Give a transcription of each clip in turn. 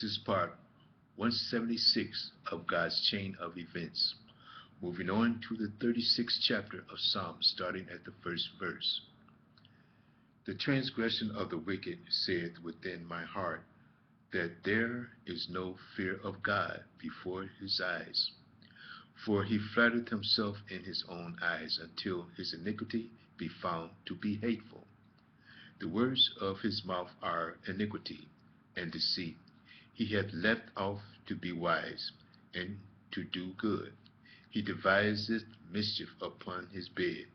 This is part 176 of God's chain of events. Moving on to the 36th chapter of Psalms, starting at the first verse. The transgression of the wicked saith within my heart that there is no fear of God before his eyes. For he flattered himself in his own eyes until his iniquity be found to be hateful. The words of his mouth are iniquity and deceit. He hath left off to be wise, and to do good. He deviseth mischief upon his bed.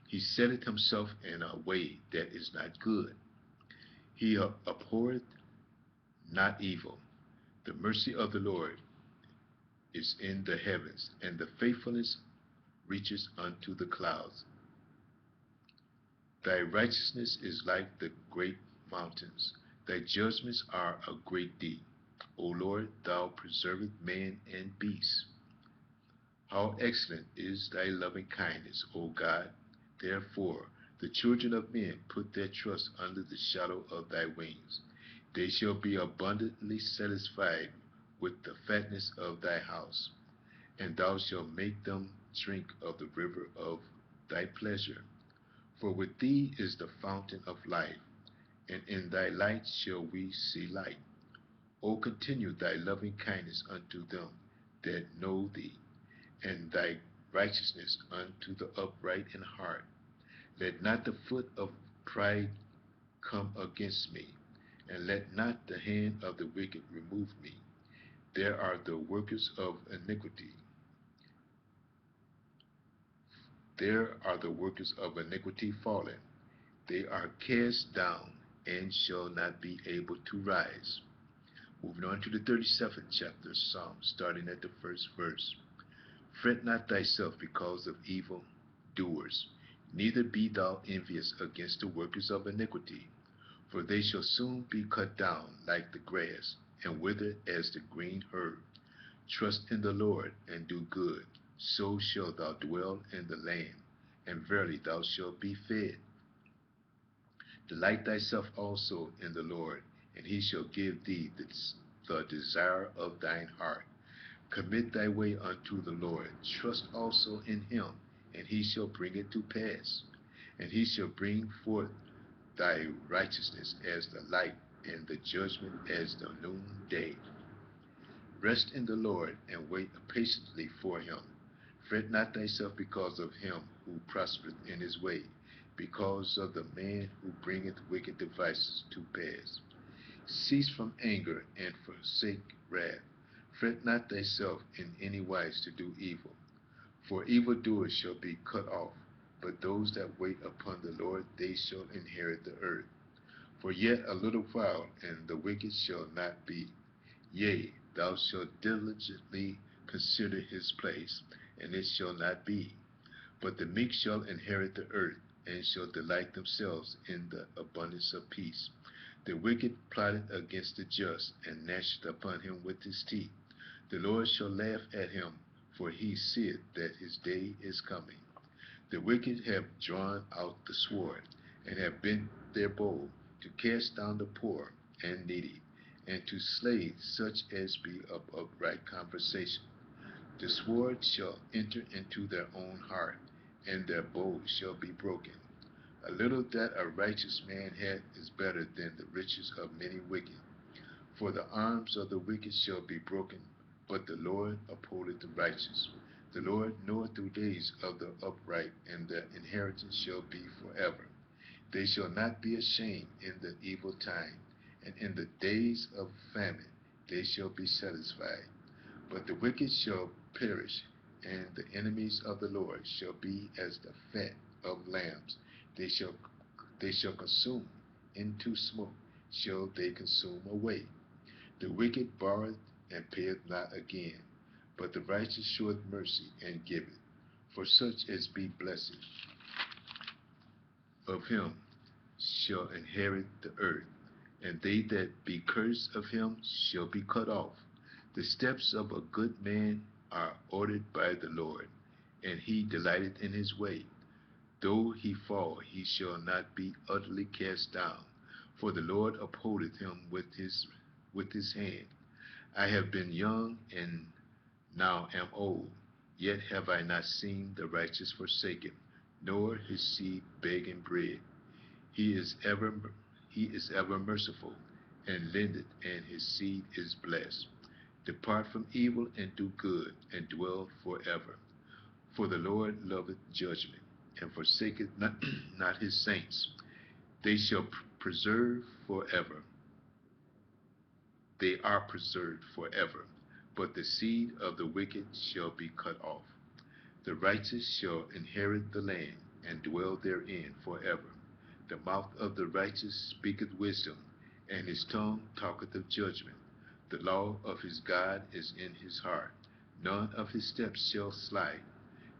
He setteth himself in a way that is not good. He abhorreth not evil. The mercy of the Lord is in the heavens, and the faithfulness reaches unto the clouds. Thy righteousness is like the great mountains. Thy judgments are a great deep. O Lord, thou preservest man and beast. How excellent is thy loving kindness, O God! Therefore the children of men put their trust under the shadow of thy wings. They shall be abundantly satisfied with the fatness of thy house, and thou shalt make them drink of the river of thy pleasure. For with thee is the fountain of life, and in thy light shall we see light. O continue thy loving kindness unto them that know thee, and thy righteousness unto the upright in heart. Let not the foot of pride come against me, and let not the hand of the wicked remove me. There are the workers of iniquity. There are the workers of iniquity fallen. They are cast down and shall not be able to rise. Moving on to the 37th chapter of Psalms, starting at the first verse. Fret not thyself because of evil doers, neither be thou envious against the workers of iniquity, for they shall soon be cut down like the grass, and wither as the green herb. Trust in the Lord, and do good, so shalt thou dwell in the land, and verily thou shalt be fed. Delight thyself also in the Lord, and he shall give thee the desire of thine heart. Commit thy way unto the Lord. Trust also in him, and he shall bring it to pass. And he shall bring forth thy righteousness as the light, and the judgment as the noonday. Rest in the Lord, and wait patiently for him. Fret not thyself because of him who prospereth in his way, because of the man who bringeth wicked devices to pass. Cease from anger, and forsake wrath. Fret not thyself in any wise to do evil, for evildoers shall be cut off, but those that wait upon the Lord, they shall inherit the earth. For yet a little while, and the wicked shall not be. Yea, thou shalt diligently consider his place, and it shall not be. But the meek shall inherit the earth, and shall delight themselves in the abundance of peace. The wicked plotted against the just, and gnashed upon him with his teeth. The Lord shall laugh at him, for he seeth that his day is coming. The wicked have drawn out the sword, and have bent their bow, to cast down the poor and needy, and to slay such as be of upright conversation. The sword shall enter into their own heart, and their bow shall be broken. A little that a righteous man hath is better than the riches of many wicked. For the arms of the wicked shall be broken, but the Lord upholdeth the righteous. The Lord knoweth the days of the upright, and their inheritance shall be forever. They shall not be ashamed in the evil time, and in the days of famine they shall be satisfied. But the wicked shall perish, and the enemies of the Lord shall be as the fat of lambs. They shall consume into smoke, shall they consume away. The wicked borroweth and payeth not again, but the righteous sheweth mercy and giveth. For such as be blessed of him shall inherit the earth, and they that be cursed of him shall be cut off. The steps of a good man are ordered by the Lord, and he delighteth in his way. Though he fall, he shall not be utterly cast down, for the Lord upholdeth him with his hand. I have been young and now am old, yet have I not seen the righteous forsaken, nor his seed begging bread. He is ever he is ever merciful, and lendeth, and his seed is blessed. Depart from evil and do good, and dwell forever. For the Lord loveth judgment, and forsaketh not, not his saints. They shall preserve forever. They are preserved forever. But the seed of the wicked shall be cut off. The righteous shall inherit the land, and dwell therein forever. The mouth of the righteous speaketh wisdom, and his tongue talketh of judgment. The law of his God is in his heart. None of his steps shall slide.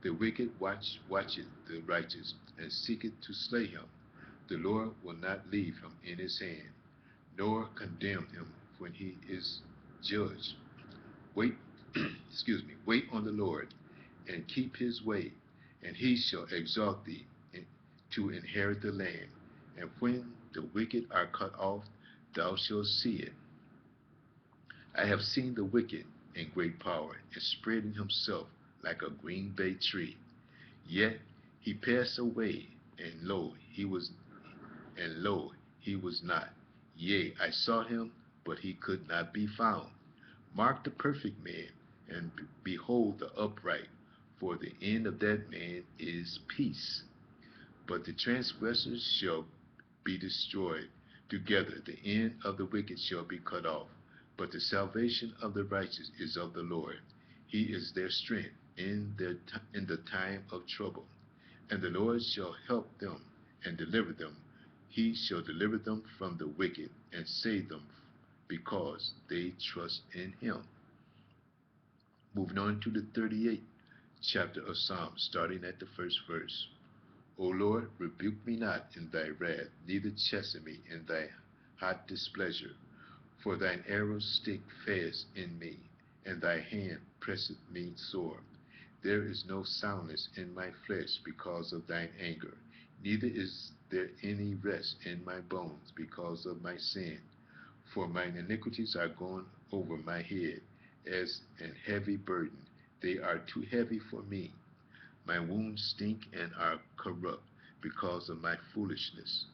The wicked watcheth the righteous, and seeketh to slay him. The Lord will not leave him in his hand, nor condemn him when he is judged. Wait, wait on the Lord, and keep his way, and he shall exalt thee to inherit the land. And when the wicked are cut off, thou shalt see it. I have seen the wicked in great power, and spreading himself like a green bay tree. Yet he passed away, and lo, he was not. Yea, I sought him, but he could not be found. Mark the perfect man, and behold the upright, for the end of that man is peace. But the transgressors shall be destroyed together. The end of the wicked shall be cut off. But the salvation of the righteous is of the Lord. He is their strength in the time of trouble. And the Lord shall help them and deliver them. He shall deliver them from the wicked and save them because they trust in him. Moving on to the 38th chapter of Psalms, starting at the first verse. O Lord, rebuke me not in thy wrath, neither chasten me in thy hot displeasure. For thine arrows stick fast in me, and thy hand presseth me sore. There is no soundness in my flesh because of thine anger, neither is there any rest in my bones because of my sin. For mine iniquities are gone over my head as an heavy burden. They are too heavy for me. My wounds stink and are corrupt because of my foolishness.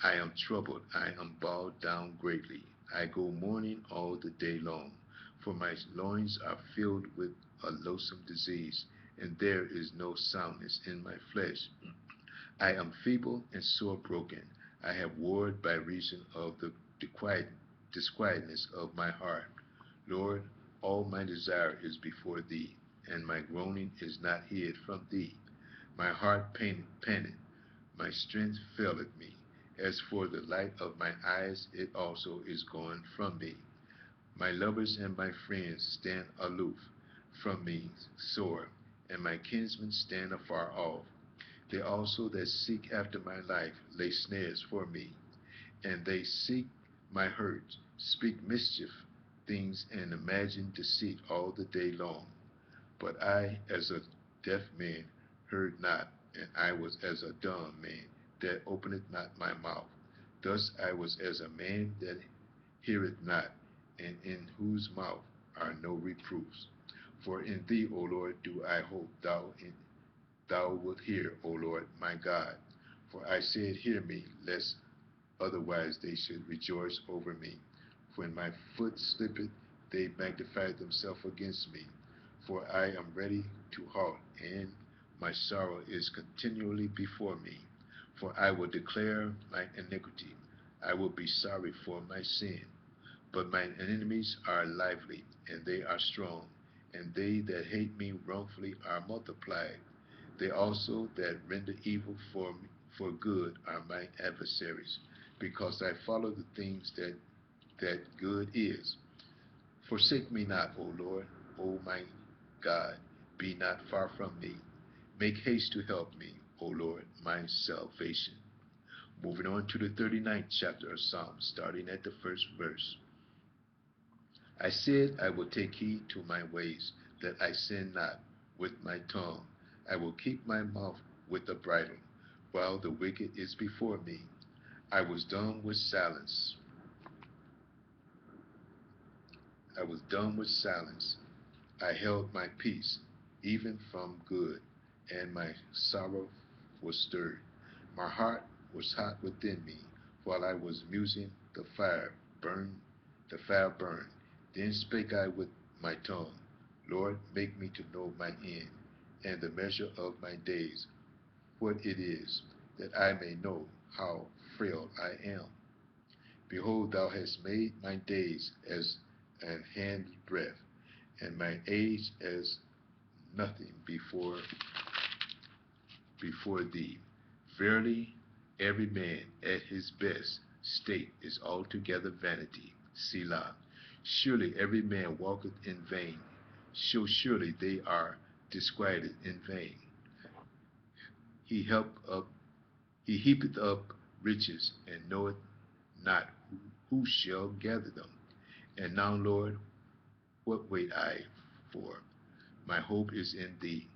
I am troubled, I am bowed down greatly. I go mourning all the day long, for my loins are filled with a loathsome disease, and there is no soundness in my flesh. I am feeble and sore broken. I have warred by reason of the disquietness of my heart. Lord, all my desire is before thee, and my groaning is not hid from thee. My heart panteth, my strength faileth me. As for the light of my eyes, it also is gone from me. My lovers and my friends stand aloof from me sore, and my kinsmen stand afar off. They also that seek after my life lay snares for me, and they seek my hurt, speak mischief things, and imagine deceit all the day long. But I, as a deaf man, heard not, and I was as a dumb man that openeth not my mouth. Thus I was as a man that heareth not, and in whose mouth are no reproofs. For in thee, O Lord, do I hope. Thou wilt hear, O Lord, my God. For I said, hear me, lest otherwise they should rejoice over me. When my foot slippeth, they magnify themselves against me. For I am ready to halt, and my sorrow is continually before me. For I will declare my iniquity. I will be sorry for my sin. But mine enemies are lively, and they are strong, and they that hate me wrongfully are multiplied. They also that render evil for good are my adversaries, because I follow the things that good is. Forsake me not, O Lord, O my God, be not far from me. Make haste to help me, O Lord, my salvation. Moving on to the 39th chapter of Psalms, starting at the first verse. I said, I will take heed to my ways, that I sin not with my tongue. I will keep my mouth with a bridle, while the wicked is before me. I was dumb with silence. I was dumb with silence. I held my peace, even from good, and my sorrow was stirred. My heart was hot within me, while I was musing. Burned, the fire burned. Then spake I with my tongue, Lord, make me to know my end, and the measure of my days, what it is, that I may know how frail I am. Behold, thou hast made my days as an hand's breadth, and my age as nothing before thee. Verily, every man at his best state is altogether vanity. Selah. Surely every man walketh in vain. So surely they are disquieted in vain. He he heapeth up riches, and knoweth not who shall gather them. And now, Lord, what wait I for? My hope is in thee.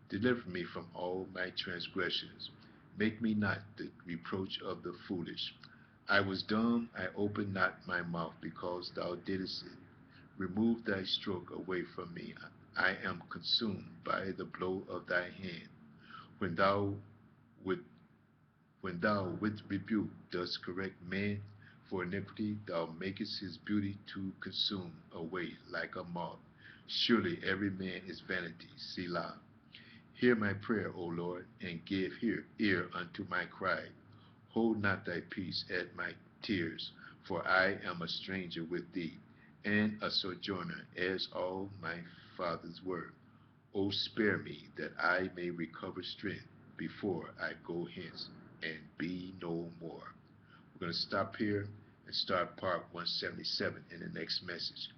Deliver me from all my transgressions. Make me not the reproach of the foolish. I was dumb, I opened not my mouth, because thou didst it. Remove thy stroke away from me. I am consumed by the blow of thy hand. When thou with when thou with rebuke dost correct man for iniquity, thou makest his beauty to consume away like a moth. Surely every man is vanity. Selah. Hear my prayer, O Lord, and give ear unto my cry. Hold not thy peace at my tears, for I am a stranger with thee, and a sojourner as all my fathers were. O spare me, that I may recover strength before I go hence and be no more. We're going to stop here and start part 177 in the next message.